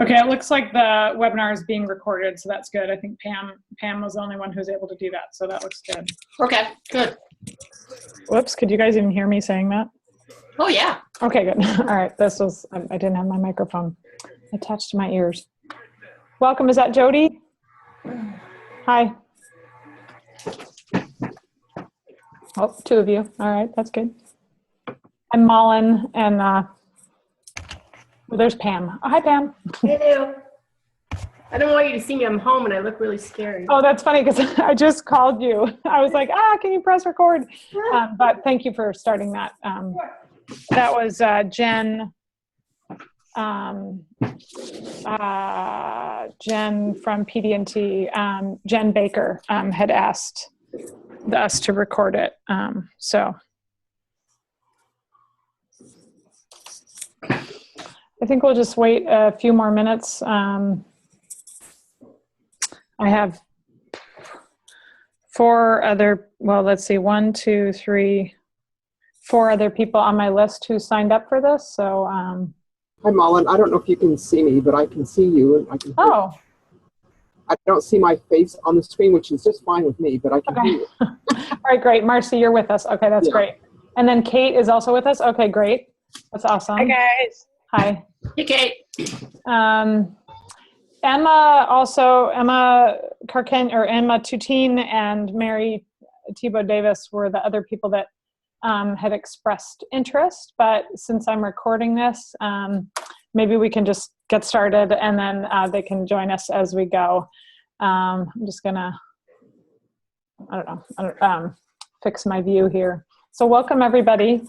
Okay, it looks like the webinar is being recorded, so that's good. I think Pam was the only one who's able to do that, so that looks good. Okay, good. Whoops, could you guys even hear me saying that? Oh, yeah. Okay, good. All right, I didn't have my microphone attached to my ears. Welcome, is that Jody? Hi. Oh, two of you. All right, that's good. I'm Malin, and well, there's Pam. Oh, hi, Pam. Hello. I don't want you to see me. I'm home and I look really scary. Oh, that's funny because I just called you. I was like, can you press record? But thank you for starting that. That was Jen. Jen from PD&T, Jen Baker had asked us to record it. So I think we'll just wait a few more minutes. I have four other people on my list who signed up for this. So, hi, Malin. I don't know if you can see me, but I can see you. And I can. Oh. I don't see my face on the screen, which is just fine with me, but I can hear you. All right, great. Marcy, you're with us. Okay, that's great. And then Kate is also with us. Okay, great. That's awesome. Hi, guys. Hi. Hey, Kate. Emma Tutine and Mary Thibault Davis were the other people that had expressed interest, but since I'm recording this, maybe we can just get started and then they can join us as we go. I'm just gonna, fix my view here. So welcome everybody.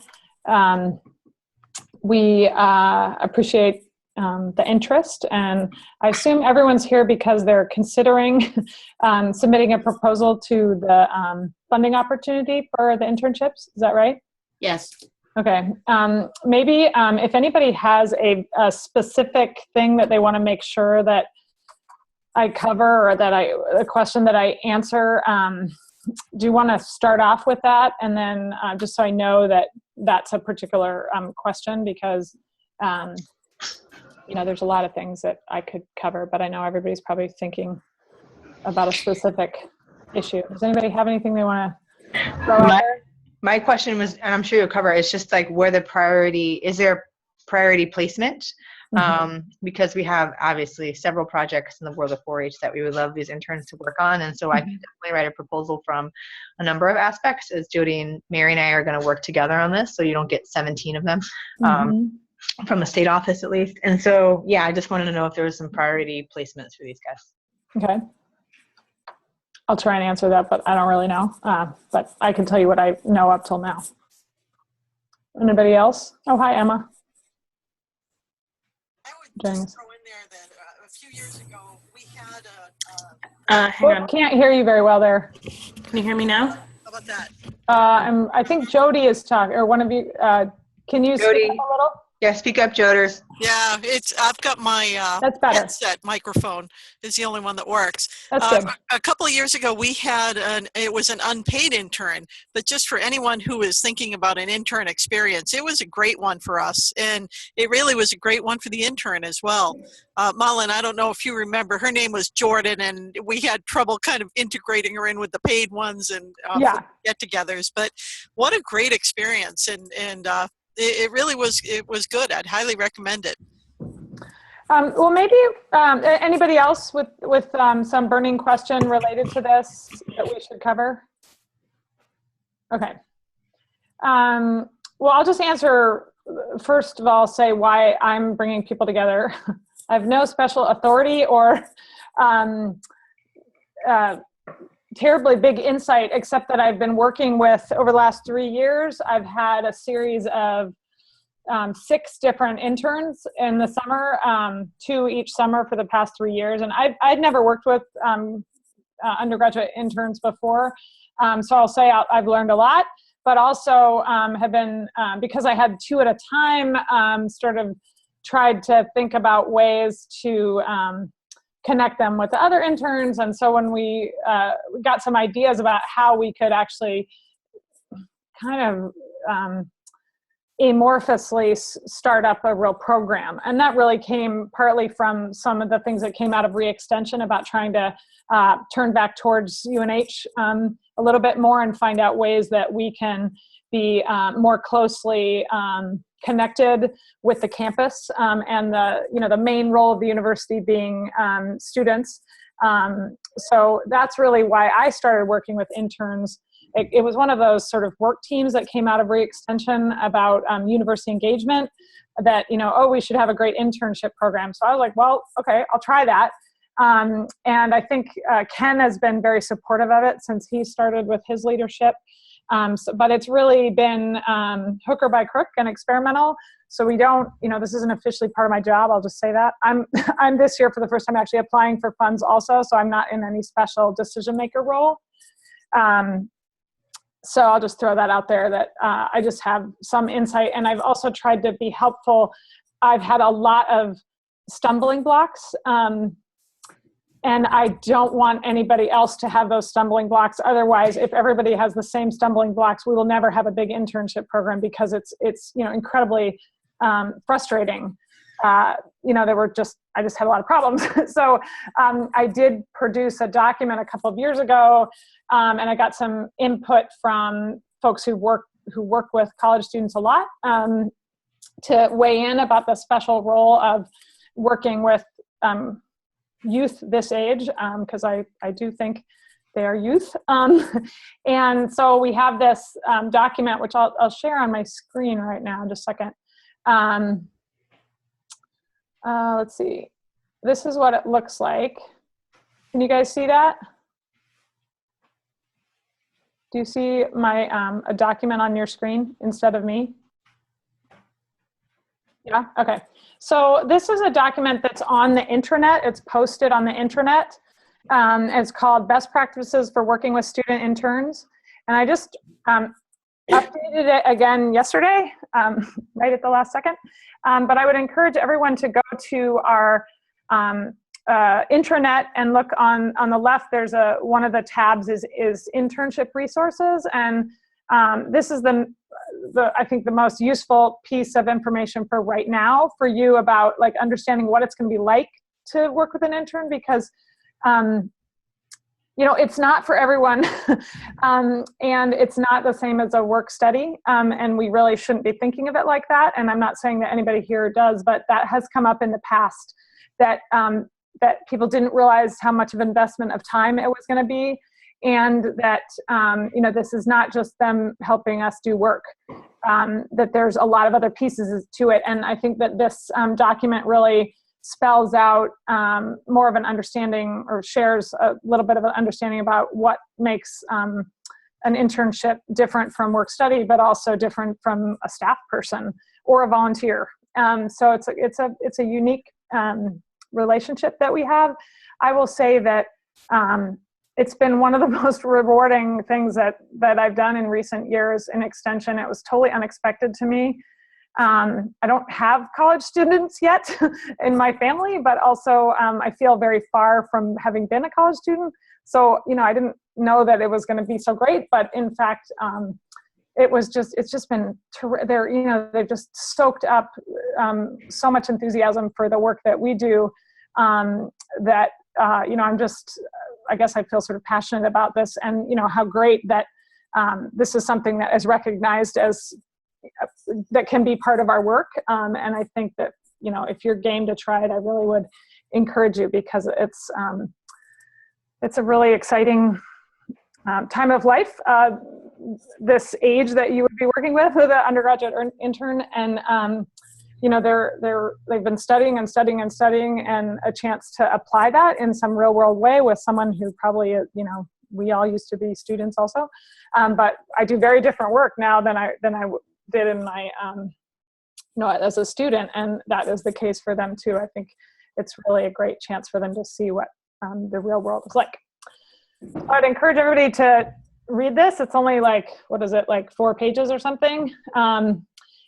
We appreciate the interest, and I assume everyone's here because they're considering submitting a proposal to the funding opportunity for the internships. Is that right? Yes. Okay. Maybe if anybody has a specific thing that they want to make sure that I cover or that a question that I answer, do you want to start off with that? And then just so I know that that's a particular question, because there's a lot of things that I could cover, but I know everybody's probably thinking about a specific issue. Does anybody have anything they want to throw out there? My question was, and I'm sure you'll cover, it's just like where the priority, is there priority placement? Because we have obviously several projects in the world of 4-H that we would love these interns to work on. And so I can definitely write a proposal from a number of aspects, as Jody and Mary and I are going to work together on this, so you don't get 17 of them. From the state office at least. And so, yeah, I just wanted to know if there was some priority placements for these guys. Okay. I'll try and answer that, but I don't really know. But I can tell you what I know up till now. Anybody else? Oh, hi, Emma. I would just throw in there that a few years ago, we had hang on. Can't hear you very well there. Can you hear me now? How about that? I think Jody is talking, or one of you. Can you Jody, speak up a little? Yeah, speak up, Joders. Yeah, I've got my That's better. headset microphone is the only one that works. That's good. A couple of years ago, we had it was an unpaid intern, but just for anyone who is thinking about an intern experience, it was a great one for us, and it really was a great one for the intern as well. Malin, I don't know if you remember, her name was Jordan, and we had trouble kind of integrating her in with the paid ones and get-togethers, but what a great experience, and it really was. It was good. I'd highly recommend it. Well, maybe anybody else with some burning question related to this that we should cover? Okay. Well, I'll just answer, first of all, say why I'm bringing people together. I have no special authority or terribly big insight, except that I've been working with, over the last 3 years, I've had a series of 6 different interns in the summer, 2 each summer for the past 3 years. And I'd never worked with undergraduate interns before. So I'll say I've learned a lot, but also have been, because I had 2 at a time, sort of tried to think about ways to connect them with the other interns. And so when we got some ideas about how we could actually kind of amorphously start up a real program. And that really came partly from some of the things that came out of re-extension about trying to turn back towards UNH a little bit more and find out ways that we can be more closely connected with the campus and the main role of the university being students. So that's really why I started working with interns. It was one of those sort of work teams that came out of re-extension about university engagement that, we should have a great internship program. So I was like, well, okay, I'll try that. And I think Ken has been very supportive of it since he started with his leadership. But it's really been hook or by crook and experimental. So we don't, this isn't officially part of my job. I'll just say that. I'm this year for the first time actually applying for funds also. So I'm not in any special decision maker role. So I'll just throw that out there that I just have some insight. And I've also tried to be helpful. I've had a lot of stumbling blocks. And I don't want anybody else to have those stumbling blocks. Otherwise, if everybody has the same stumbling blocks, we will never have a big internship program because it's incredibly frustrating. I just had a lot of problems. So I did produce a document a couple of years ago, and I got some input from folks who work with college students a lot to weigh in about the special role of working with youth this age, because I do think they are youth. And so we have this document, which I'll share on my screen right now in just a second. Let's see. This is what it looks like. Can you guys see that? Do you see my a document on your screen instead of me? Yeah, okay. So this is a document that's on the intranet. It's posted on the intranet. It's called Best Practices for Working with Student Interns. And I just updated it again yesterday, right at the last second. But I would encourage everyone to go to our intranet and look on the left. There's one of the tabs is internship resources. And this is I think the most useful piece of information for right now for you about like understanding what it's going to be like to work with an intern, because it's not for everyone and it's not the same as a work study, and we really shouldn't be thinking of it like that. And I'm not saying that anybody here does, but that has come up in the past that people didn't realize how much of investment of time it was going to be. And that, this is not just them helping us do work, that there's a lot of other pieces to it. And I think that this document really spells out more of an understanding, or shares a little bit of an understanding about what makes an internship different from work study, but also different from a staff person or a volunteer. So it's a unique relationship that we have. I will say that it's been one of the most rewarding things that I've done in recent years in extension. It was totally unexpected to me. I don't have college students yet in my family, but also I feel very far from having been a college student. So, I didn't know that it was going to be so great, but in fact, it's just been, they've just soaked up so much enthusiasm for the work that we do that, I guess I feel sort of passionate about this, and how great that this is something that is recognized as that can be part of our work. And I think that if you're game to try it, I really would encourage you, because it's a really exciting time of life. This age that you would be working with an undergraduate intern, and they've been studying and studying and studying, and a chance to apply that in some real world way with someone who probably, we all used to be students also. But I do very different work now than I did in my, as a student. And that is the case for them too. I think it's really a great chance for them to see what the real world is like. I'd encourage everybody to read this. It's only like 4 pages or something.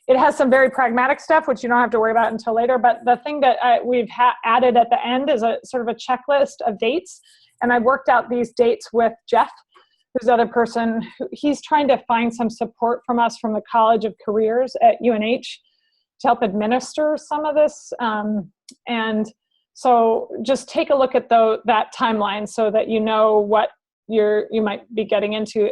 It has some very pragmatic stuff, which you don't have to worry about until later. But the thing that we've added at the end is a sort of a checklist of dates. And I worked out these dates with Jeff, who's the other person, he's trying to find some support from us from the College of Careers at UNH to help administer some of this. And so just take a look at that timeline so that you know what you might be getting into.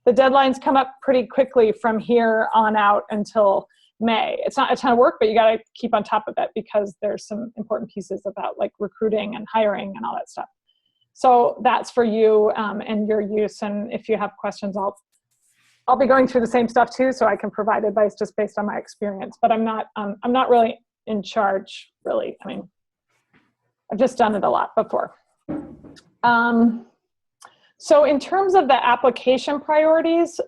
The deadlines come up pretty quickly from here on out until May. It's not a ton of work, but you got to keep on top of it because there's some important pieces about like recruiting and hiring and all that stuff. So that's for you and your use. And if you have questions, I'll be going through the same stuff too, so I can provide advice just based on my experience. But I'm not really in charge, really. I mean, I've just done it a lot before. So in terms of the application priorities,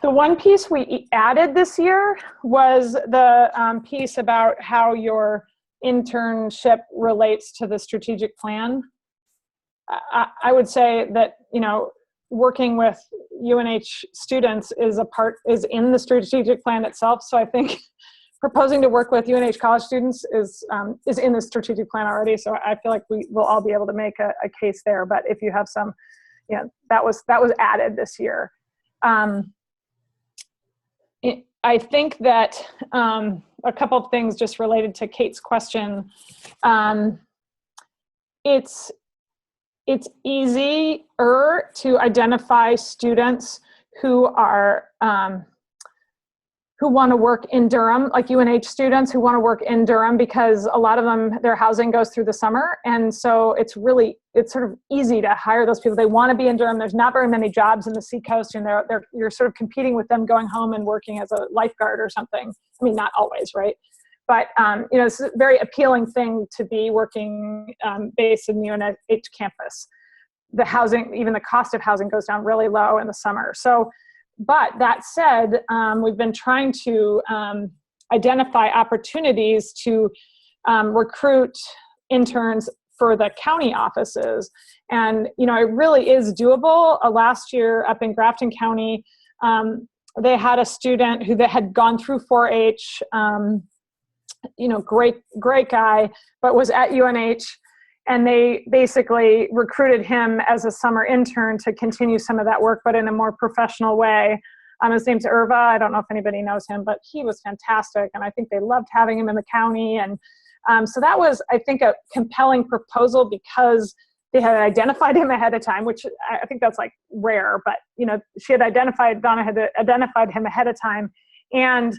the one piece we added this year was the piece about how your internship relates to the strategic plan. I would say that, working with UNH students is in the strategic plan itself. So I think proposing to work with UNH college students is in the strategic plan already. So I feel like we will all be able to make a case there. But if you have some, that was added this year. I think that a couple of things just related to Kate's question. It's easier to identify students who want to work in Durham, like UNH students who want to work in Durham, because a lot of them, their housing goes through the summer. And so it's sort of easy to hire those people. They want to be in Durham. There's not very many jobs in the Seacoast, and you're sort of competing with them going home and working as a lifeguard or something. I mean, not always, right? But, it's a very appealing thing to be working based in the UNH campus. The housing, even the cost of housing goes down really low in the summer. So, but that said, we've been trying to identify opportunities to recruit interns for the county offices. And, it really is doable. Last year up in Grafton County, they had a student who had gone through 4-H, great guy, but was at UNH. And they basically recruited him as a summer intern to continue some of that work, but in a more professional way. His name's Irva. I don't know if anybody knows him, but he was fantastic. And I think they loved having him in the county. And so that was, I think, a compelling proposal because they had identified him ahead of time, which I think that's like rare, but Donna had identified him ahead of time. And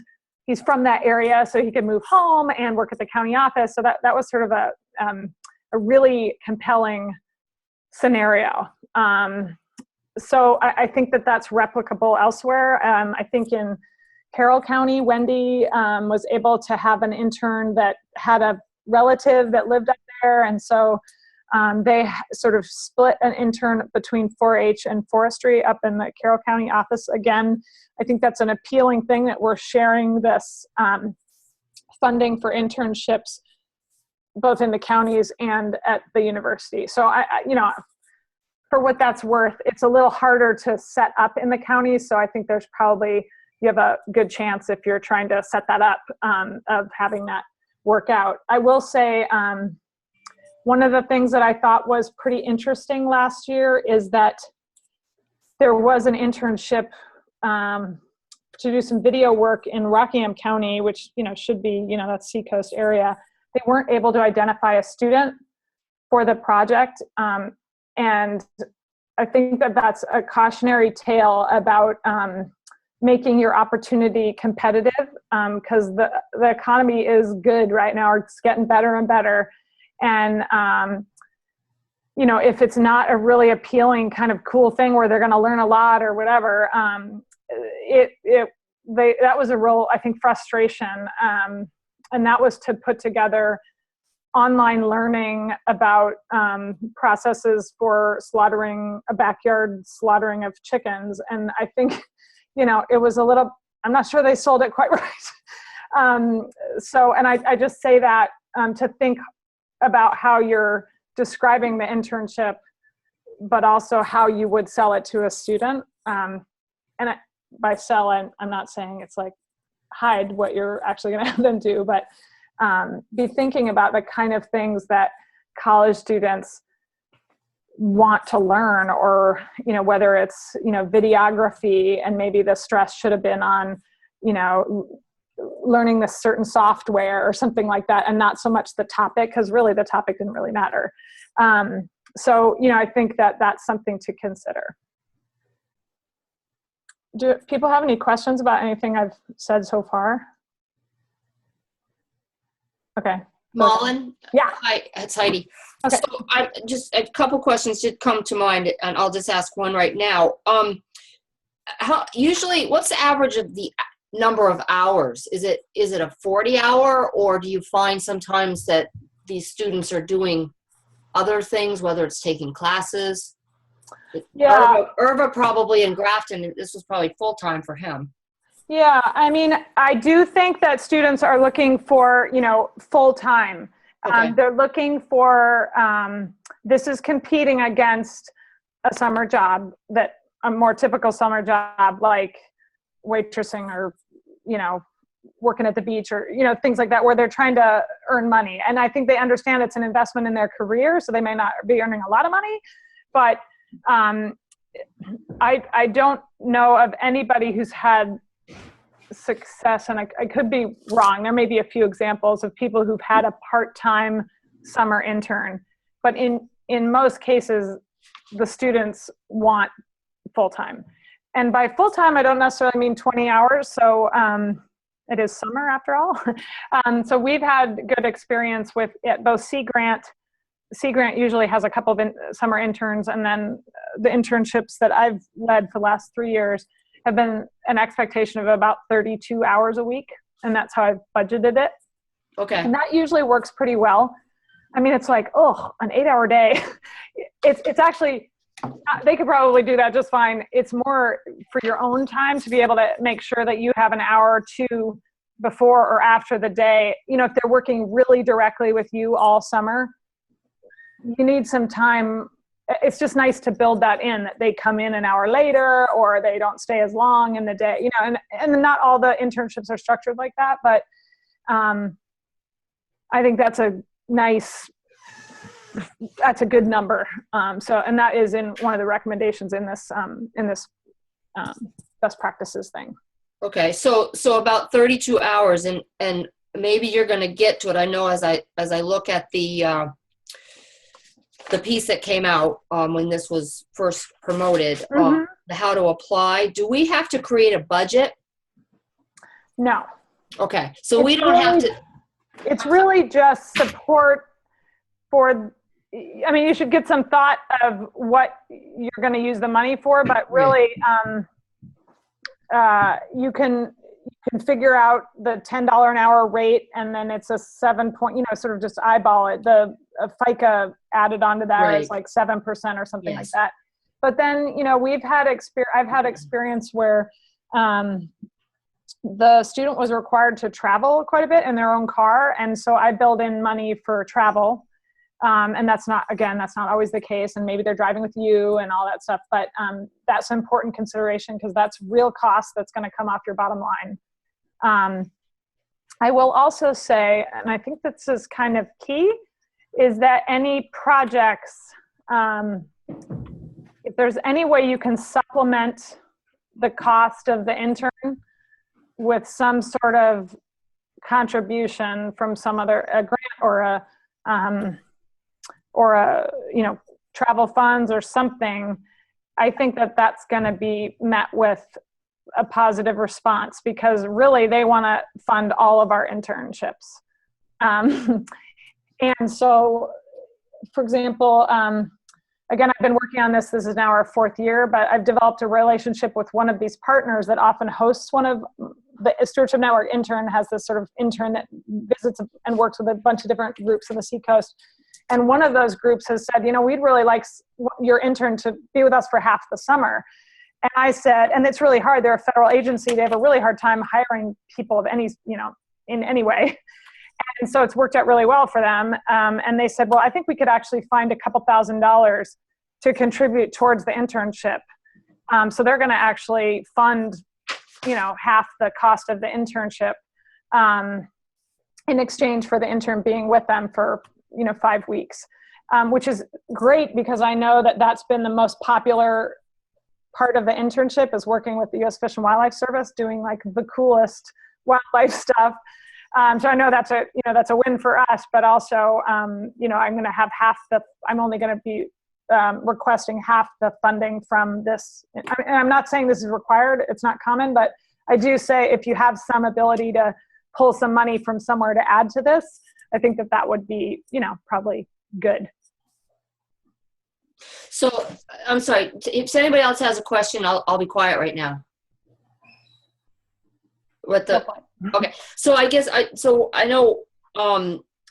he's from that area, so he could move home and work at the county office. So that was sort of a really compelling scenario. So I think that's replicable elsewhere. I think in Carroll County, Wendy was able to have an intern that had a relative that lived up there. And so they sort of split an intern between 4-H and forestry up in the Carroll County office. Again, I think that's an appealing thing that we're sharing this funding for internships both in the counties and at the university. So I for what that's worth, it's a little harder to set up in the counties. So I think you have a good chance if you're trying to set that up of having that work out. I will say one of the things that I thought was pretty interesting last year is that there was an internship to do some video work in Rockingham County, which should be that's Seacoast area. They weren't able to identify a student for the project. And I think that's a cautionary tale about making your opportunity competitive because the economy is good right now. It's getting better and better. And, if it's not a really appealing kind of cool thing where they're going to learn a lot or whatever, that was a real, I think, frustration. And that was to put together online learning about processes for backyard slaughtering of chickens. And I think, it was a little, I'm not sure they sold it quite right. And I just say that to think about how you're describing the internship, but also how you would sell it to a student. By sell, I'm not saying it's like hide what you're actually going to have them do, but be thinking about the kind of things that college students want to learn, or, you know, whether it's, you know, videography and maybe the stress should have been on, you know, learning this certain software or something like that, and not so much the topic, because really the topic didn't really matter. So, you know, I think that that's something to consider. Do people have any questions about anything I've said so far? Okay. Malin? Yeah. Hi, it's Heidi. Okay. So I just, a couple questions did come to mind, and I'll just ask one right now. Usually, what's the average of the number of hours? Is it a 40-hour, or do you find sometimes that these students are doing other things, whether it's taking classes? Yeah. Irva probably in Grafton, this was probably full-time for him. Yeah, I mean, I do think that students are looking for, you know, full-time. Okay. They're looking for, this is competing against a summer job, that a more typical summer job like waitressing, or, you know, working at the beach, or, you know, things like that, where they're trying to earn money. And I think they understand it's an investment in their career, so they may not be earning a lot of money, but I don't know of anybody who's had success, and I could be wrong. There may be a few examples of people who've had a part-time summer intern, but in most cases, the students want full-time. And by full-time, I don't necessarily mean 20 hours. So it is summer after all. So we've had good experience with it, both Sea Grant. Sea Grant usually has a couple of summer interns, and then the internships that I've led for the last 3 years have been an expectation of about 32 hours a week. And that's how I've budgeted it. Okay. And that usually works pretty well. I mean, it's like, oh, an 8-hour day. It's actually, they could probably do that just fine. It's more for your own time to be able to make sure that you have an hour or two before or after the day. You know, if they're working really directly with you all summer, you need some time. It's just nice to build that in, that they come in an hour later, or they don't stay as long in the day, you know, and not all the internships are structured like that, but I think that's a good number. So, and that is in one of the recommendations in this best practices thing. Okay. So about 32 hours, and maybe you're going to get to it. I know as I look at the piece that came out when this was first promoted, Mm-hmm. the how to apply, do we have to create a budget? No. Okay. So we don't have to. It's really just support for, I mean, you should get some thought of what you're going to use the money for, but really you can figure out the $10 an hour rate, and then it's a 7 point, you know, sort of just eyeball it. The FICA added onto that is like 7% or something like that. But then, you know, I've had experience where the student was required to travel quite a bit in their own car. And so I build in money for travel. And that's not always the case. And maybe they're driving with you and all that stuff. But that's an important consideration, because that's real cost that's going to come off your bottom line. I will also say, and I think this is kind of key, is that any projects, if there's any way you can supplement the cost of the intern with some sort of contribution from some other grant or a you know, travel funds or something, I think that that's going to be met with a positive response, because really they want to fund all of our internships. And so, for example, again, I've been working on this. This is now our 4th year, but I've developed a relationship with one of these partners that often hosts one of the Stewardship Network intern, has this sort of intern that visits and works with a bunch of different groups on the Seacoast. And one of those groups has said, you know, we'd really like your intern to be with us for half the summer. And I said, and it's really hard. They're a federal agency. They have a really hard time hiring people of any, you know, in any way. And so it's worked out really well for them. And they said, well, I think we could actually find a couple $1,000s to contribute towards the internship. So they're going to actually fund, you know, half the cost of the internship in exchange for the intern being with them for, you know, 5 weeks. which is great because I know that that's been the most popular part of the internship is working with the U.S. Fish and Wildlife Service, doing like the coolest wildlife stuff. So I know that's a win for us, but also, I'm going to have I'm only going to be requesting half the funding from this. And I'm not saying this is required. It's not common, but I do say if you have some ability to pull some money from somewhere to add to this, I think that would be, probably good. So I'm sorry, if anybody else has a question, I'll be quiet right now. Okay, so I guess I know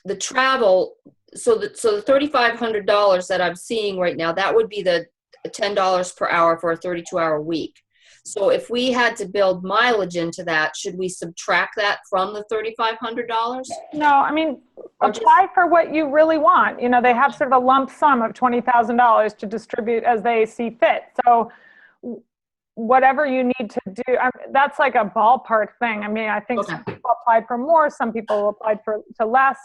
the travel, so the $3,500 that I'm seeing right now, that would be the $10 per hour for a 32-hour week. So if we had to build mileage into that, should we subtract that from the $3,500? No, I mean, apply for what you really want. They have sort of a lump sum of $20,000 to distribute as they see fit. So whatever you need to do, that's like a ballpark thing. I mean, I think some people applied for more, some people applied to less.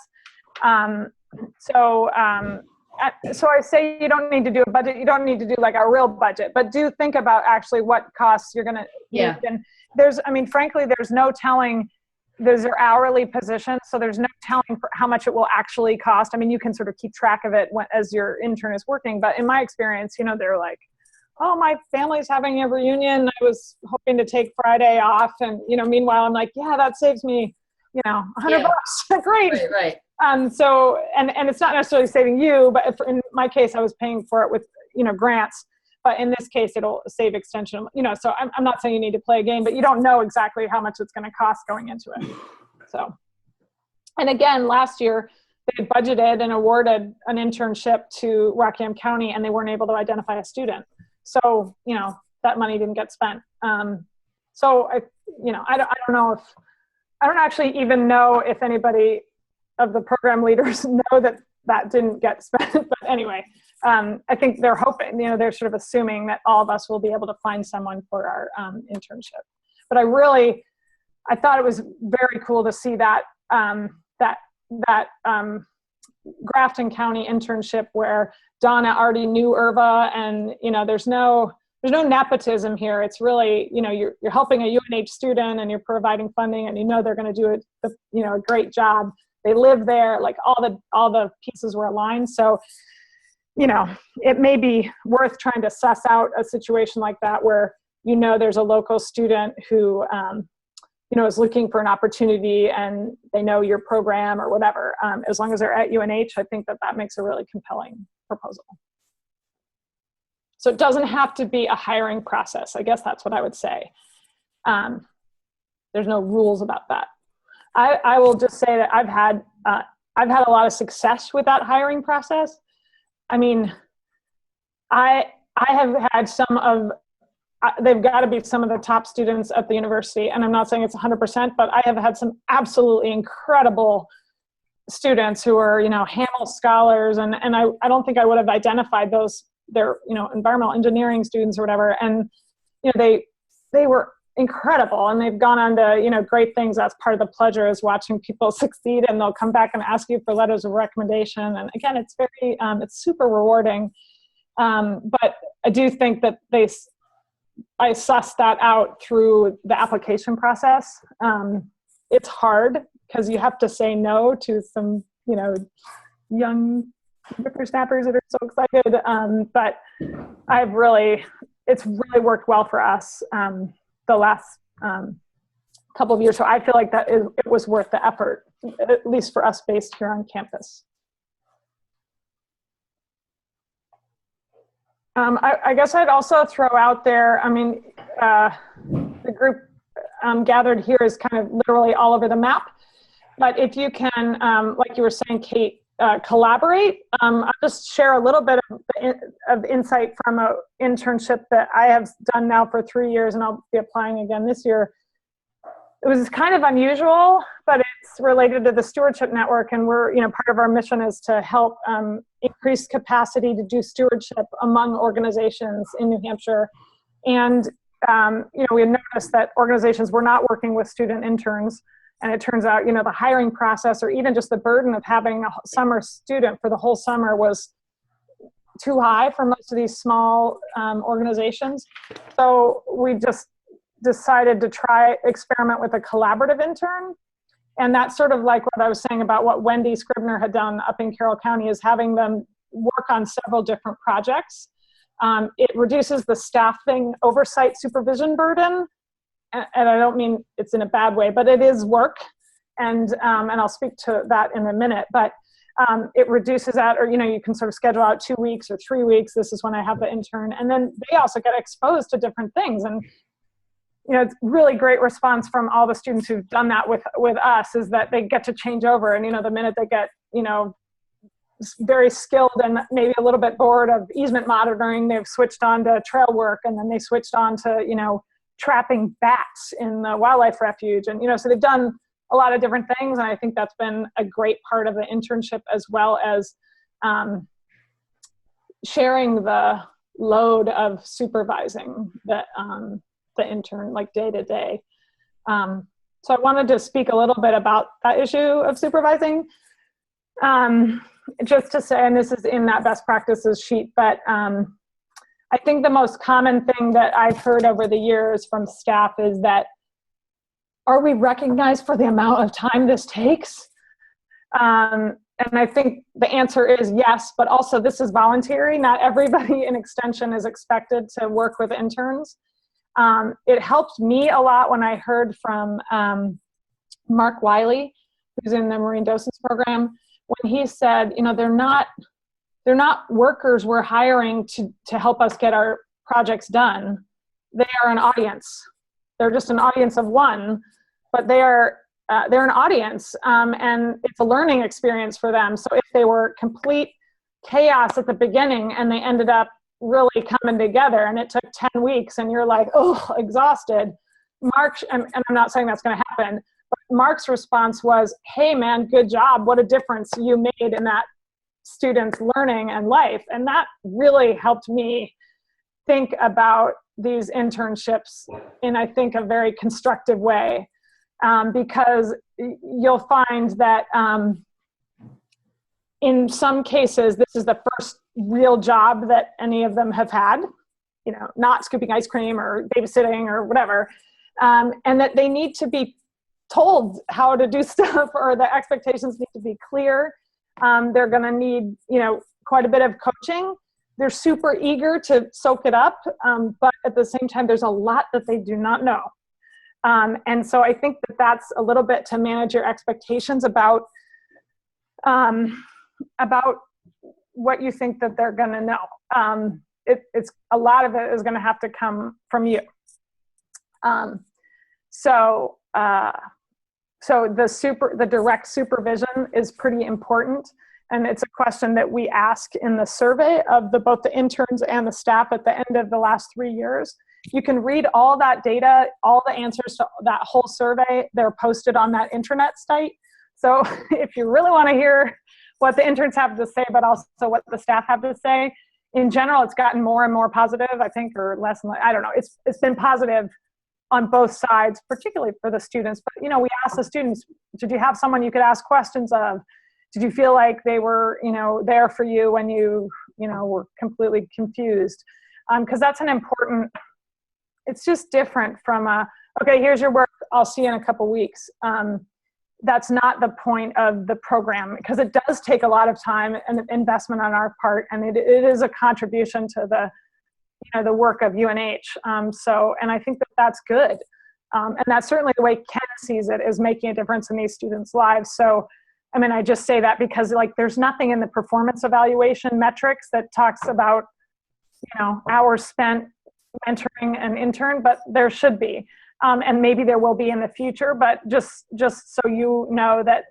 So I say you don't need to do a budget. You don't need to do like a real budget, but do think about actually what costs you're going to need. And frankly, there's no telling. Those are hourly positions, so there's no telling for how much it will actually cost. I mean, you can sort of keep track of it as your intern is working. But in my experience, they're like, oh, my family's having a reunion. I was hoping to take Friday off. And, meanwhile, I'm like, yeah, that saves me, $100. Great. Right. So it's not necessarily saving you, but in my case, I was paying for it with, grants. But in this case, it'll save extension, so I'm not saying you need to play a game, but you don't know exactly how much it's going to cost going into it. So, and again, last year, they had budgeted and awarded an internship to Rockingham County, and they weren't able to identify a student. So, that money didn't get spent. So I don't actually even know if anybody of the program leaders know that didn't get spent. But anyway, I think they're hoping, they're sort of assuming that all of us will be able to find someone for our internship. But I thought it was very cool to see that Grafton County internship where Donna already knew Irva, and there's no nepotism here. It's really, you're helping a UNH student and you're providing funding, and they're going to do a great job. They live there, like all the pieces were aligned. So, it may be worth trying to suss out a situation like that where there's a local student who is looking for an opportunity and they know your program or whatever. As long as they're at UNH, I think that makes a really compelling proposal. So it doesn't have to be a hiring process. I guess that's what I would say. There's no rules about that. I will just say that I've had a lot of success with that hiring process. I mean, I have had they've got to be some of the top students at the university, and I'm not saying it's 100%, but I have had some absolutely incredible students who are, Hamel scholars, and I don't think I would have identified they're environmental engineering students or whatever, and they were incredible, and they've gone on to great things. That's part of the pleasure, is watching people succeed, and they'll come back and ask you for letters of recommendation. And again, it's very it's super rewarding, but I do think that I sussed that out through the application process. It's hard because you have to say no to some young whippersnappers that are so excited, but it's really worked well for us the last couple of years. So I feel like it was worth the effort, at least for us based here on campus. I guess I'd also throw out there, the group gathered here is kind of literally all over the map, but if you can, like you were saying, Kate, collaborate. I'll just share a little bit of insight from an internship that I have done now for 3 years, and I'll be applying again this year. It was kind of unusual, but it's related to the Stewardship Network, and we're, part of our mission is to help increase capacity to do stewardship among organizations in New Hampshire. And, we had noticed that organizations were not working with student interns. And it turns out, the hiring process, or even just the burden of having a summer student for the whole summer, was too high for most of these small organizations. So we just decided to experiment with a collaborative intern. And that's sort of like what I was saying about what Wendy Scribner had done up in Carroll County, is having them work on several different projects. It reduces the staffing oversight supervision burden. And I don't mean it's in a bad way, but it is work. And I'll speak to that in a minute. But it reduces that, or, you can sort of schedule out 2 weeks or 3 weeks. This is when I have the intern. And then they also get exposed to different things. And it's really great response from all the students who've done that with us, is that they get to change over. And, the minute they get, very skilled and maybe a little bit bored of easement monitoring, they've switched on to trail work, and then they switched on to, trapping bats in the wildlife refuge. And, so they've done a lot of different things. And I think that's been a great part of the internship, as well as sharing the load of supervising the intern, like day to day. So I wanted to speak a little bit about that issue of supervising. Just to say, and this is in that best practices sheet, but I think the most common thing that I've heard over the years from staff is that, are we recognized for the amount of time this takes? And I think the answer is yes, but also this is voluntary. Not everybody in Extension is expected to work with interns. It helped me a lot when I heard from Mark Wiley, who's in the Marine Docents Program, when he said, they're not workers we're hiring to help us get our projects done. They are an audience. They're just an audience of one, but they're an audience, and it's a learning experience for them. So if they were complete chaos at the beginning and they ended up really coming together and it took 10 weeks and you're like, oh, exhausted, Mark, and I'm not saying that's going to happen, but Mark's response was, hey man, good job. What a difference you made in that student's learning and life. And that really helped me think about these internships in, I think, a very constructive way, because you'll find that in some cases, this is the first real job that any of them have had, not scooping ice cream or babysitting or whatever, and that they need to be told how to do stuff, or the expectations need to be clear. They're going to need, quite a bit of coaching. They're super eager to soak it up, but at the same time, there's a lot that they do not know. And so I think that that's a little bit to manage your expectations about what you think that they're going to know. It's a lot of it is going to have to come from you. So the direct supervision is pretty important. And it's a question that we ask in the survey of both the interns and the staff at the end of the last 3 years. You can read all that data, all the answers to that whole survey. They're posted on that intranet site. So if you really want to hear what the interns have to say, but also what the staff have to say, in general, it's gotten more and more positive, I think, or less, I don't know. It's been positive on both sides, particularly for the students. But, we asked the students, did you have someone you could ask questions of? Did you feel like they were, there for you when you, were completely confused? Because that's an important, it's just different from okay, here's your work, I'll see you in a couple weeks. That's not the point of the program, because it does take a lot of time and investment on our part, and it is a contribution to the work of UNH. And I think that that's good. And that's certainly the way Ken sees it, is making a difference in these students' lives. So, I just say that because there's nothing in the performance evaluation metrics that talks about, hours spent mentoring an intern, but there should be. And maybe there will be in the future, but just so you know that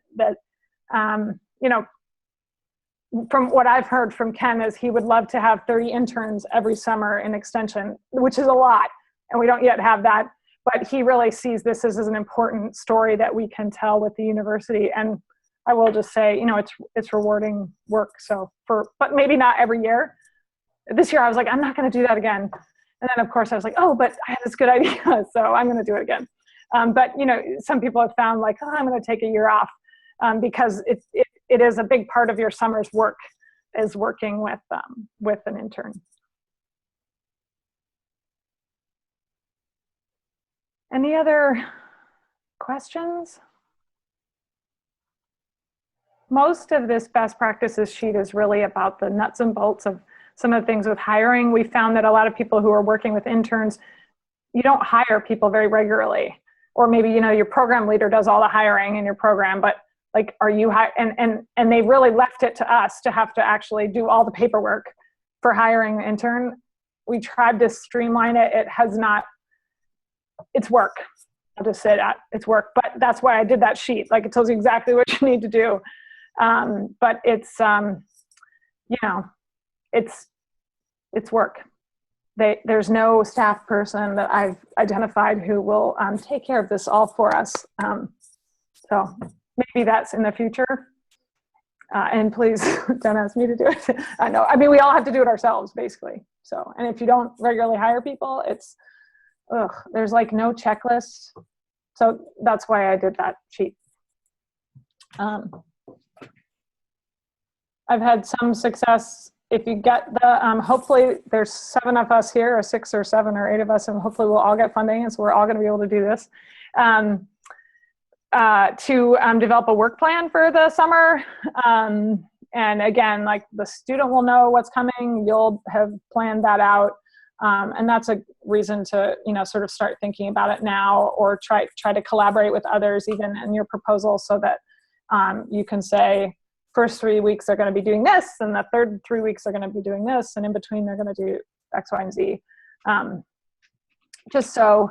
from what I've heard from Ken is he would love to have 30 interns every summer in Extension, which is a lot, and we don't yet have that, but he really sees this as an important story that we can tell with the university. And I will just say, it's rewarding work. But maybe not every year. This year I was like, I'm not going to do that again. And then of course I was like, oh, but I had this good idea, so I'm going to do it again. But some people have found I'm going to take a year off because it is a big part of your summer's work is working with an intern. Any other questions? Most of this best practices sheet is really about the nuts and bolts of some of the things with hiring. We found that a lot of people who are working with interns, you don't hire people very regularly. Or maybe, you know, your program leader does all the hiring in your program, but like, are you and they really left it to us to have to actually do all the paperwork for hiring an intern. We tried to streamline it. It has not, it's work. I'll just say that, it's work. But that's why I did that sheet. Like, it tells you exactly what you need to do. But it's, you know, it's work. There's no staff person that I've identified who will take care of this all for us. So maybe that's in the future. And please don't ask me to do it. I know. I mean, we all have to do it ourselves, basically. So, and if you don't regularly hire people, it's, there's like no checklist. So that's why I did that sheet. I've had some success. If you get the, hopefully there's 7 of us here, or 6 or 7 or 8 of us, and hopefully we'll all get funding, and so we're all going to be able to do this. To develop a work plan for the summer. And again, like, the student will know what's coming, you'll have planned that out. And that's a reason to, you know, sort of start thinking about it now, or try to collaborate with others even in your proposal, so that you can say, first 3 weeks are going to be doing this, and the third 3 weeks are going to be doing this, and in between they're going to do X, Y, and Z. Just so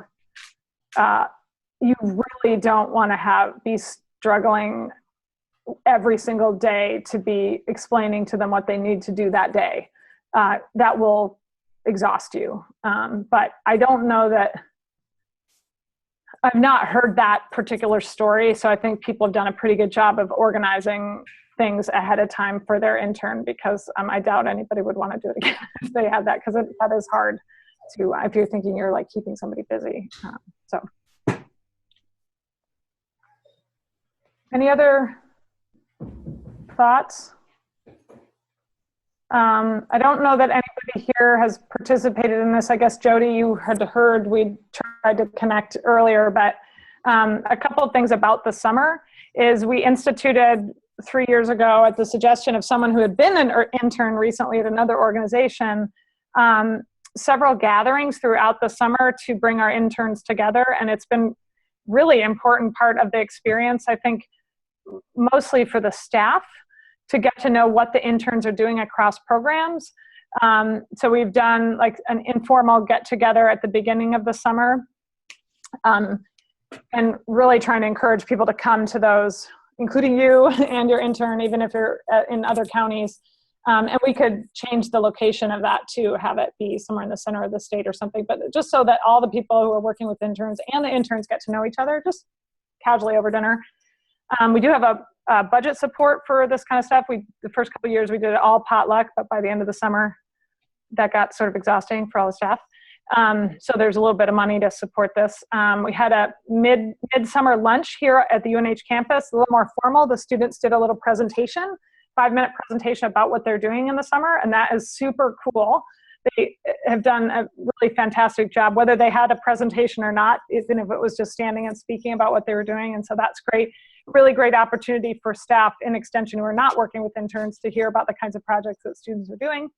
you really don't want to be struggling every single day to be explaining to them what they need to do that day. That will exhaust you. But I don't know that, I've not heard that particular story. So I think people have done a pretty good job of organizing things ahead of time for their intern, because I doubt anybody would want to do it again if they had that, because that is hard to, if you're thinking you're like keeping somebody busy. So any other thoughts? I don't know that anybody here has participated in this. I guess, Jody, you had heard we tried to connect earlier, but a couple of things about the summer is we instituted 3 years ago, at the suggestion of someone who had been an intern recently at another organization, several gatherings throughout the summer to bring our interns together. And it's been really important part of the experience, I think, mostly for the staff, to get to know what the interns are doing across programs. So we've done like an informal get together at the beginning of the summer, and really trying to encourage people to come to those, including you and your intern, even if you're in other counties. And we could change the location of that to have it be somewhere in the center of the state or something, but just so that all the people who are working with interns and the interns get to know each other, just casually over dinner. We do have a budget support for this kind of stuff. The first couple of years we did it all potluck, but by the end of the summer, that got sort of exhausting for all the staff. So there's a little bit of money to support this. We had a midsummer lunch here at the UNH campus, a little more formal. The students did a little presentation, 5-minute presentation about what they're doing in the summer, and that is super cool. They have done a really fantastic job, whether they had a presentation or not, even if it was just standing and speaking about what they were doing. And so that's great. Really great opportunity for staff in extension who are not working with interns to hear about the kinds of projects that students are doing.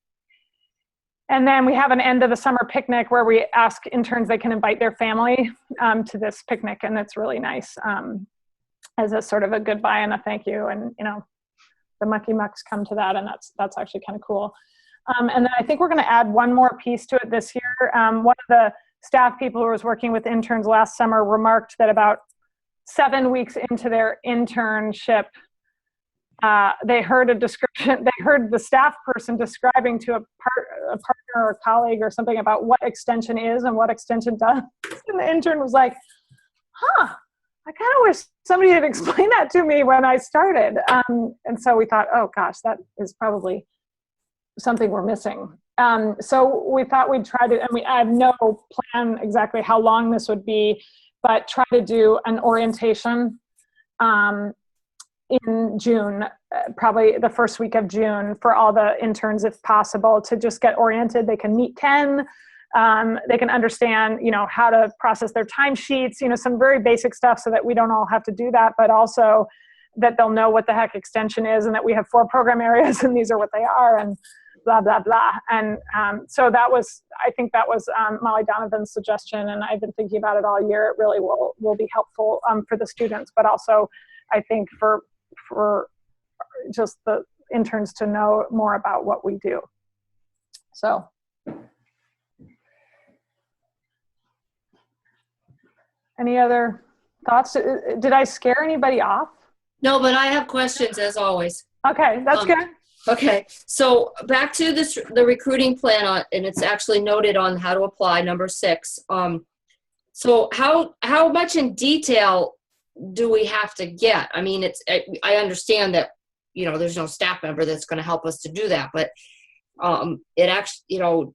And then we have an end of the summer picnic where we ask interns, they can invite their family to this picnic. And it's really nice as a sort of a goodbye and a thank you. And, you know, the mucky mucks come to that, and that's actually kind of cool. And then I think we're going to add one more piece to it this year. One of the staff people who was working with interns last summer remarked that about 7 weeks into their internship, they heard a description, they heard the staff person describing to a partner or colleague or something about what extension is and what extension does. And the intern was like, I kind of wish somebody had explained that to me when I started. And so we thought, oh gosh, that is probably something we're missing. So we thought we'd try to, and we had no plan exactly how long this would be, but try to do an orientation in June, probably the first week of June, for all the interns, if possible, to just get oriented. They can meet Ken. They can understand, how to process their timesheets, some very basic stuff, so that we don't all have to do that, but also that they'll know what the heck extension is, and that we have 4 program areas and these are what they are, and blah, blah, blah. And so I think that was Molly Donovan's suggestion, and I've been thinking about it all year. It really will be helpful for the students, but also I think for just the interns to know more about what we do. So. Any other thoughts? Did I scare anybody off? No, but I have questions as always. Okay, that's good. Okay, so back to the recruiting plan, and it's actually noted on how to apply, number 6. So how much in detail do we have to get? I mean, I understand that, there's no staff member that's going to help us to do that, but it actually,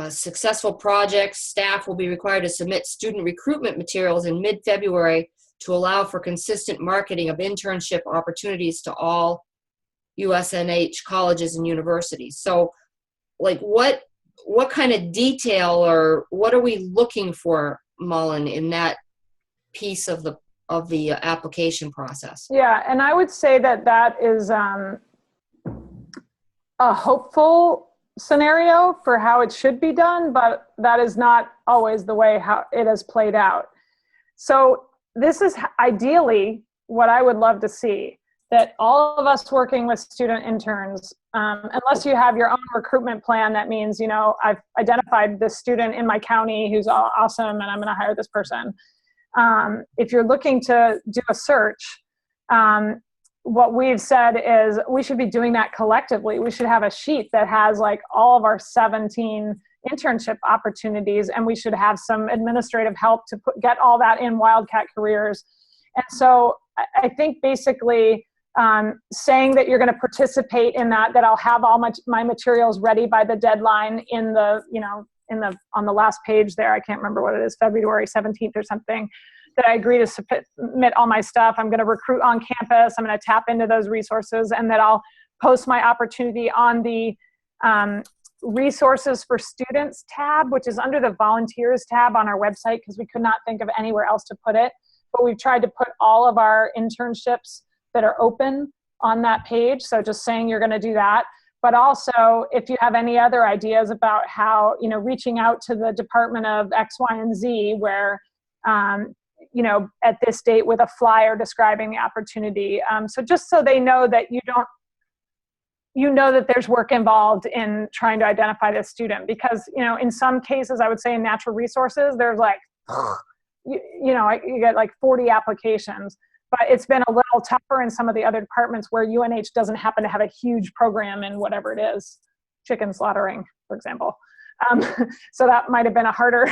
successful projects, staff will be required to submit student recruitment materials in mid-February to allow for consistent marketing of internship opportunities to all USNH colleges and universities. So, like, what kind of detail, or what are we looking for, Mullen, in that piece of the application process? Yeah, and I would say that is a hopeful scenario for how it should be done, but that is not always the way how it has played out. So this is ideally what I would love to see, that all of us working with student interns, unless you have your own recruitment plan, that means, I've identified this student in my county who's awesome and I'm going to hire this person. If you're looking to do a search, what we've said is we should be doing that collectively. We should have a sheet that has like all of our 17 internship opportunities, and we should have some administrative help to get all that in Wildcat Careers. And so I think basically saying that you're going to participate in that I'll have all my materials ready by the deadline on the last page there. I can't remember what it is, February 17th or something, that I agree to submit all my stuff. I'm going to recruit on campus. I'm going to tap into those resources, and that I'll post my opportunity on the resources for students tab, which is under the volunteers tab on our website, because we could not think of anywhere else to put it. But we've tried to put all of our internships that are open on that page. So just saying you're going to do that. But also, if you have any other ideas about how, reaching out to the Department of X, Y, and Z, where, at this date with a flyer describing the opportunity. So just so they know that that there's work involved in trying to identify this student. Because, in some cases, I would say in natural resources, there's like, you get like 40 applications. But it's been a little tougher in some of the other departments where UNH doesn't happen to have a huge program in whatever it is, chicken slaughtering, for example. So that might have been a harder,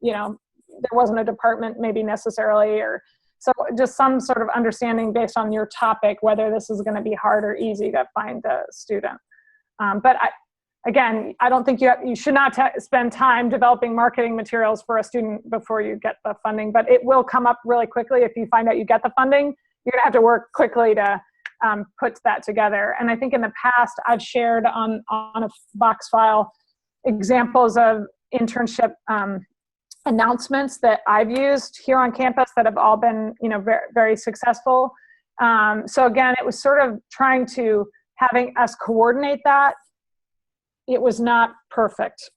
there wasn't a department maybe necessarily, or so just some sort of understanding based on your topic, whether this is going to be hard or easy to find a student. But I don't think you should not spend time developing marketing materials for a student before you get the funding, but it will come up really quickly. If you find out you get the funding, you're gonna have to work quickly to put that together. And I think in the past, I've shared on a box file examples of internship announcements that I've used here on campus that have all been, very, very successful. So again, it was sort of trying to having us coordinate that. It was not perfect.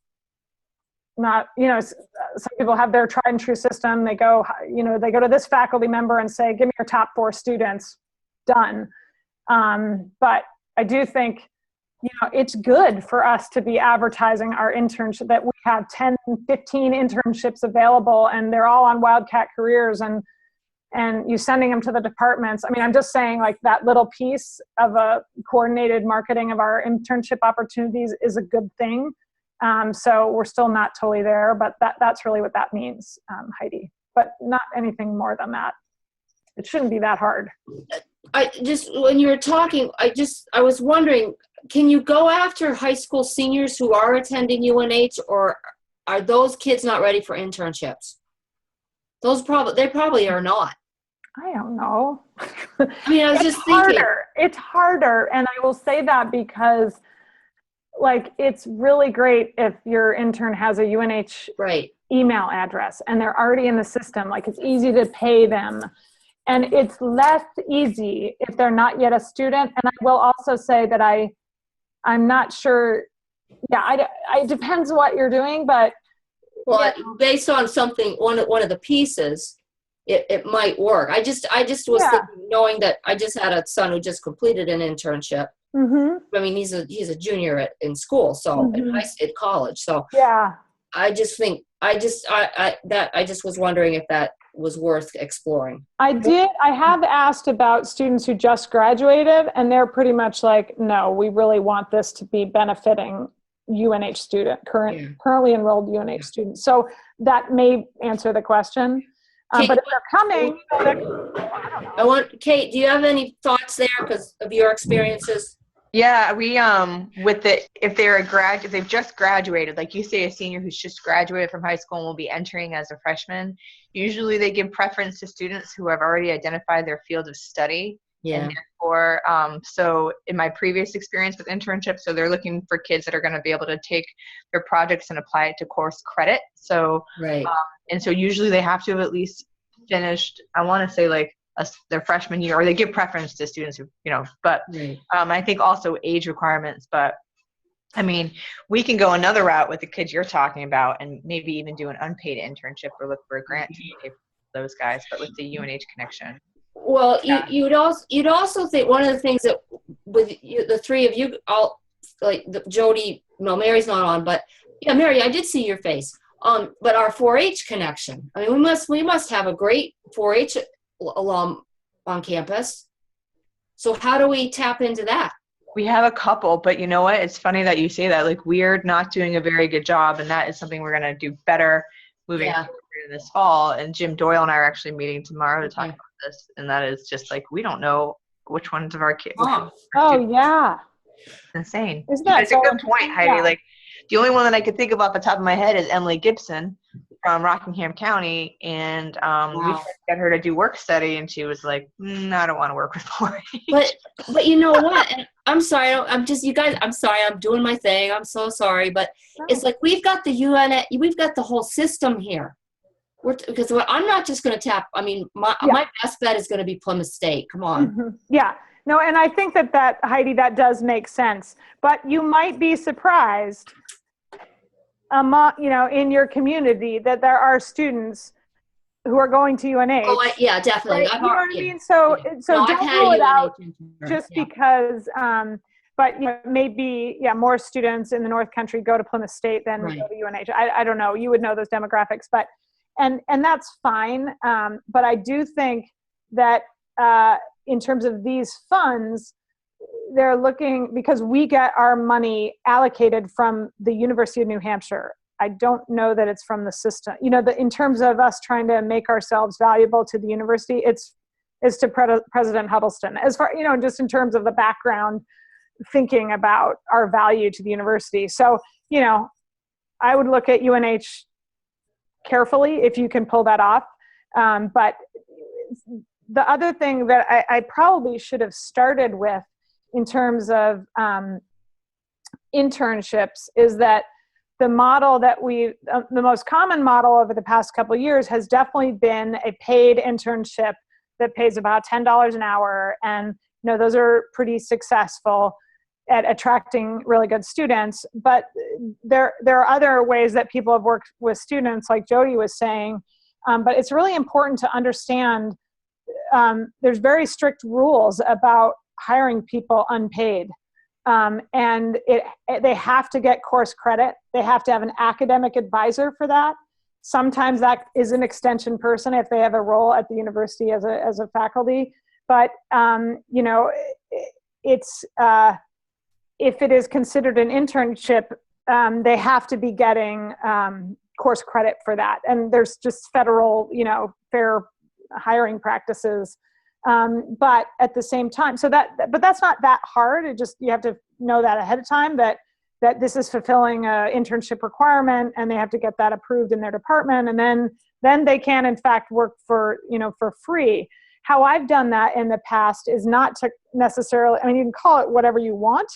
Not, some people have their tried and true system. They go, they go to this faculty member and say, give me your top 4 students, done. But I do think, it's good for us to be advertising our internship, that we have 10, 15 internships available, and they're all on Wildcat Careers, and you sending them to the departments. I mean, I'm just saying, like, that little piece of a coordinated marketing of our internship opportunities is a good thing. So we're still not totally there, but that's really what that means, Heidi. But not anything more than that. It shouldn't be that hard. When you were talking, I was wondering, can you go after high school seniors who are attending UNH, or are those kids not ready for internships? They probably are not. I don't know. I mean, I was It's just thinking. harder. It's harder. And I will say that because like, it's really great if your intern has a UNH Right. email address and they're already in the system. Like, it's easy to pay them. And it's less easy if they're not yet a student. And I will also say that I'm not sure. Yeah, it depends what you're doing, but Well, based on something, one of the pieces, it might work. I just was Yeah. thinking, knowing that I just had a son who just completed an internship. mm-hmm, I mean, he's a junior in school, so in college. So yeah. I just think I just was wondering if that was worth exploring. I have asked about students who just graduated, and they're pretty much like, no, we really want this to be benefiting UNH currently enrolled UNH students. So that may answer the question. Kate, but if they're coming, I want Kate. Do you have any thoughts there because of your experiences? Yeah, we if they've just graduated, like you say, a senior who's just graduated from high school and will be entering as a freshman, usually they give preference to students who have already identified their field of study. Yeah. And therefore, so in my previous experience with internships, so they're looking for kids that are going to be able to take their projects and apply it to course credit. So, right. And so usually they have to have at least finished, I want to say like their freshman year, or they give preference to students who, but right. I think also age requirements, but I mean, we can go another route with the kids you're talking about and maybe even do an unpaid internship or look for a grant to pay for those guys, but with the UNH connection. Well, you'd also think one of the things that with the three of you, all like Jody, Mary's not on, but yeah, Mary, I did see your face. But our 4-H connection. I mean, we must have a great 4-H alum on campus. So how do we tap into that? We have a couple, but you know what? It's funny that you say that. Like, we're not doing a very good job, and that is something we're going to do better moving forward in this fall. And Jim Doyle and I are actually meeting tomorrow to talk about this, and that is just like, we don't know which ones of our kids. Oh, yeah. It's insane. Isn't that It's a good point, Heidi. Yeah. Like, the only one that I could think of off the top of my head is Emily Gibson from Rockingham County, and we tried to get her to do work study, and she was like, I don't want to work with 4-H. But you know what? And I'm sorry. You guys. I'm sorry. I'm doing my thing. I'm so sorry. But it's like we've got the we've got the whole system here. Because I'm not just going to tap. I mean, my best bet is going to be Plymouth State. Come on. Mm-hmm. Yeah. No, and I think that Heidi, that does make sense. But you might be surprised, in your community, that there are students who are going to UNH. Oh, yeah, definitely. Right? You know what I mean? So don't rule it out just because. But maybe more students in the North Country go to Plymouth State than go to UNH. I don't know. You would know those demographics, but and that's fine. But I do think that in terms of these funds, they're looking, because we get our money allocated from the University of New Hampshire. I don't know that it's from the system. In terms of us trying to make ourselves valuable to the university, it's to President Huddleston. As far, just in terms of the background thinking about our value to the university. So, I would look at UNH carefully if you can pull that off. But the other thing that I probably should have started with in terms of internships is that the model that the most common model over the past couple of years has definitely been a paid internship that pays about $10 an hour. And, those are pretty successful at attracting really good students. But there are other ways that people have worked with students, like Jody was saying. But it's really important to understand there's very strict rules about hiring people unpaid. And they have to get course credit. They have to have an academic advisor for that. Sometimes that is an extension person if they have a role at the university as a faculty. But, it's if it is considered an internship, they have to be getting course credit for that. And there's just federal, fair hiring practices. But at the same time, but that's not that hard. You have to know that ahead of time that this is fulfilling an internship requirement, and they have to get that approved in their department. And then they can in fact work for free. how I've done that in the past is not to necessarily, I mean, you can call it whatever you want,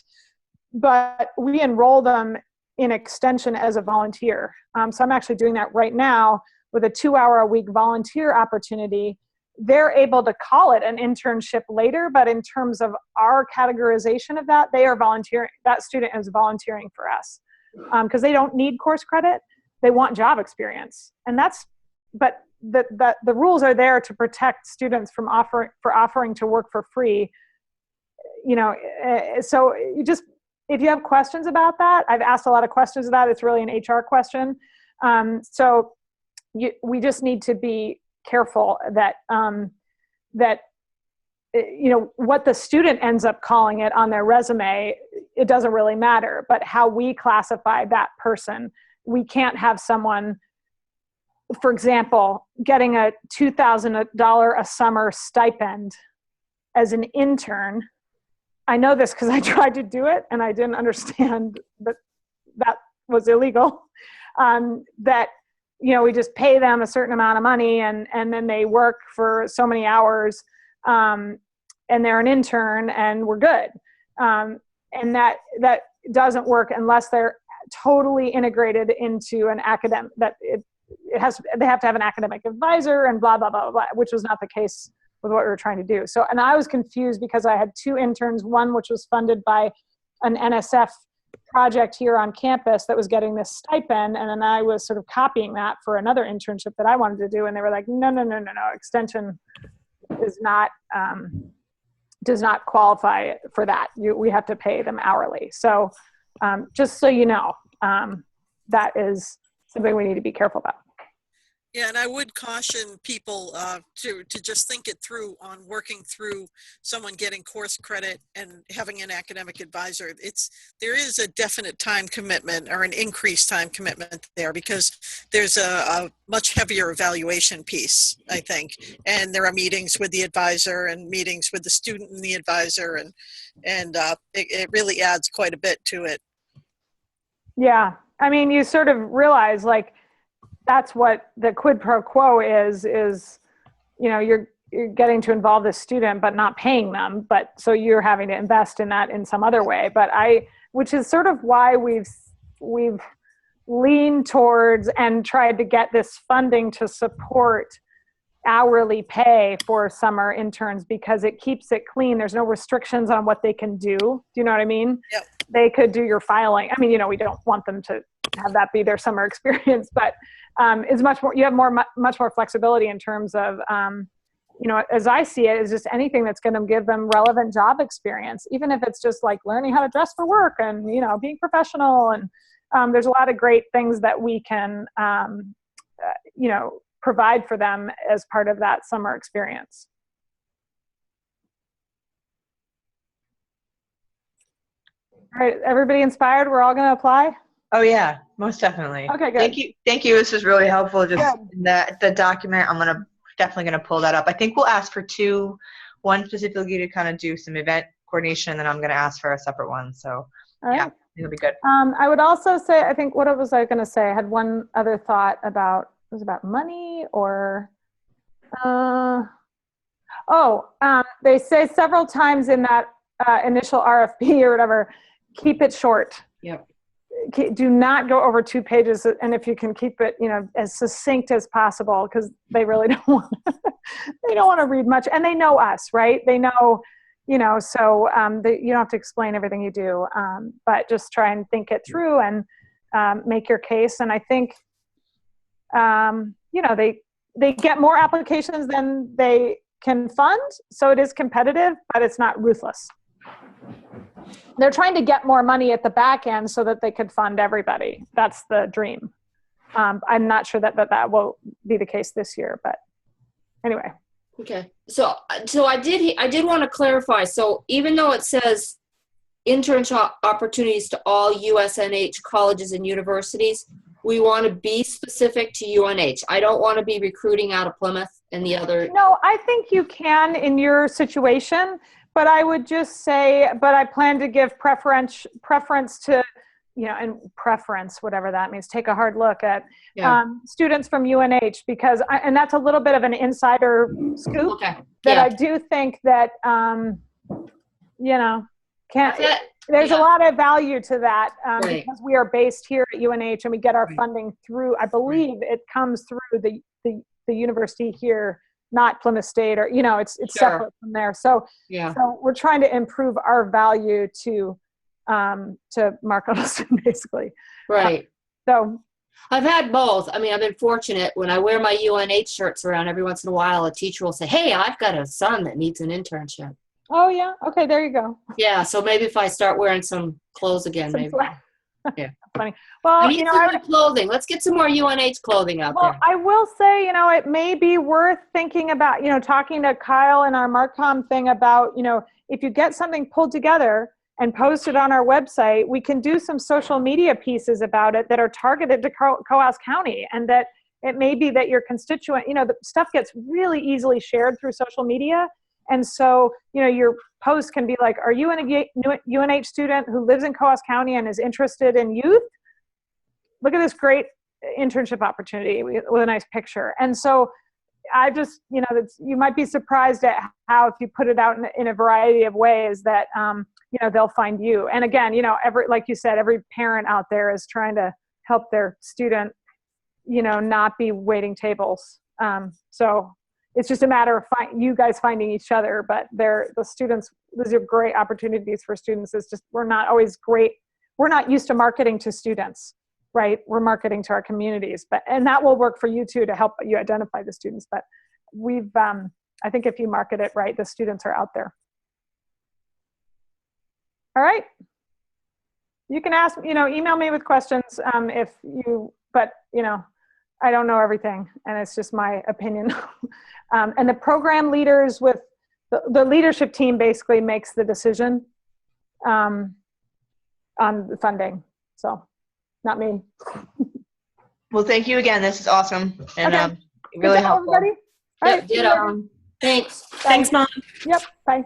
but we enroll them in extension as a volunteer. So I'm actually doing that right now with a 2-hour-a-week volunteer opportunity. They're able to call it an internship later, but in terms of our categorization of that, they are volunteering. That student is volunteering for us because they don't need course credit. They want job experience. And but the rules are there to protect students from offering to work for free. So if you have questions about that, I've asked a lot of questions about it. It's really an HR question. We just need to be careful that what the student ends up calling it on their resume, it doesn't really matter, but how we classify that person. We can't have someone, for example, getting a $2,000 a summer stipend as an intern. I know this because I tried to do it and I didn't understand that was illegal. We just pay them a certain amount of money and then they work for so many hours and they're an intern and we're good. And that doesn't work unless they're totally integrated into an academic, they have to have an academic advisor and blah, blah, blah, blah, which was not the case with what we were trying to do. So, and I was confused because I had 2 interns, one which was funded by an NSF project here on campus that was getting this stipend. And then I was sort of copying that for another internship that I wanted to do. And they were like, no, extension is not, does not qualify for that. We have to pay them hourly. So just so you know, that is something we need to be careful about. Yeah, and I would caution people to just think it through on working through someone getting course credit and having an academic advisor. There is a definite time commitment or an increased time commitment there because there's a much heavier evaluation piece, I think. And there are meetings with the advisor and meetings with the student and the advisor, and it really adds quite a bit to it. Yeah, I mean, you sort of realize that's what the quid pro quo is, you're getting to involve the student, but not paying them. But so you're having to invest in that in some other way. Which is sort of why we've leaned towards and tried to get this funding to support hourly pay for summer interns because it keeps it clean. There's no restrictions on what they can do. Do you know what I mean? Yep. They could do your filing. I mean, we don't want them to have that be their summer experience, but it's much more, you have much more flexibility in terms of, as I see it, is just anything that's going to give them relevant job experience, even if it's just like learning how to dress for work and, being professional. And there's a lot of great things that we can, provide for them as part of that summer experience. All right, everybody inspired? We're all going to apply? Oh yeah, most definitely. Okay, good. Thank you. This is really helpful. Just Good. the document, I'm definitely gonna pull that up. I think we'll ask for 2, one specifically to kind of do some event coordination, and then I'm gonna ask for a separate one. So All right. yeah, it'll be good. I would also say, I think, what was I going to say? I had one other thought about, it was about money or, they say several times in that initial RFP or whatever, keep it short. Yep. Do not go over 2 pages. And if you can keep it, as succinct as possible, because they really don't want, they don't want to read much, and they know us, right? They know, so you don't have to explain everything you do, but just try and think it through and make your case. And I think, they get more applications than they can fund. So it is competitive, but it's not ruthless. They're trying to get more money at the back end so that they could fund everybody. That's the dream. I'm not sure that will be the case this year, but anyway. Okay. So I did want to clarify. So even though it says internship opportunities to all USNH colleges and universities, we want to be specific to UNH. I don't want to be recruiting out of Plymouth and the other. No, I think you can in your situation, but I would just say, but I plan to give preference to and preference, whatever that means, take a hard look at Yeah. students from UNH, because, and that's a little bit of an insider scoop, Okay. that Yeah. I do think that, That's it. there's Yeah. a lot of value to that, Right. because we are based here at UNH and we get our Right. funding through, I believe it comes through the university here, not Plymouth State, or, it's Sure. separate from there. So Yeah. we're trying to improve our value to Mark Huddleston, basically. Right. So I've had both. I mean, I've been fortunate. When I wear my UNH shirts around, every once in a while, a teacher will say, "Hey, I've got a son that needs an internship." oh yeah, okay, there you go. Yeah. So maybe if I start wearing some clothes again, Some maybe. fla- Yeah. Funny. I Well, need some new clothing. Let's get some more UNH clothing out well, there. I will say, it may be worth thinking about, talking to Kyle and our Marcom thing about, if you get something pulled together and posted on our website, we can do some social media pieces about it that are targeted to Coas County, and that it may be that your constituent, the stuff gets really easily shared through social media. And so, your post can be like, are you a UNH student who lives in Coas County and is interested in youth? Look at this great internship opportunity with a nice picture. And so I just, you might be surprised at how, if you put it out in a variety of ways, that, they'll find you. And again, like you said, every parent out there is trying to help their student, not be waiting tables. So it's just a matter of you guys finding each other, but the students, these are great opportunities for students. It's just, we're not always great. We're not used to marketing to students, right? We're marketing to our communities, and that will work for you too, to help you identify the students. But I think if you market it right, the students are out there. All right. You can ask, email me with questions but I don't know everything, and it's just my opinion. And the program leaders with the leadership team basically makes the decision on the funding. So not me. Well, thank you again. This is awesome and Okay. really Good job, helpful. everybody. All Yep. right, see you Ditto. later. Thanks. Bye. Yep. Bye.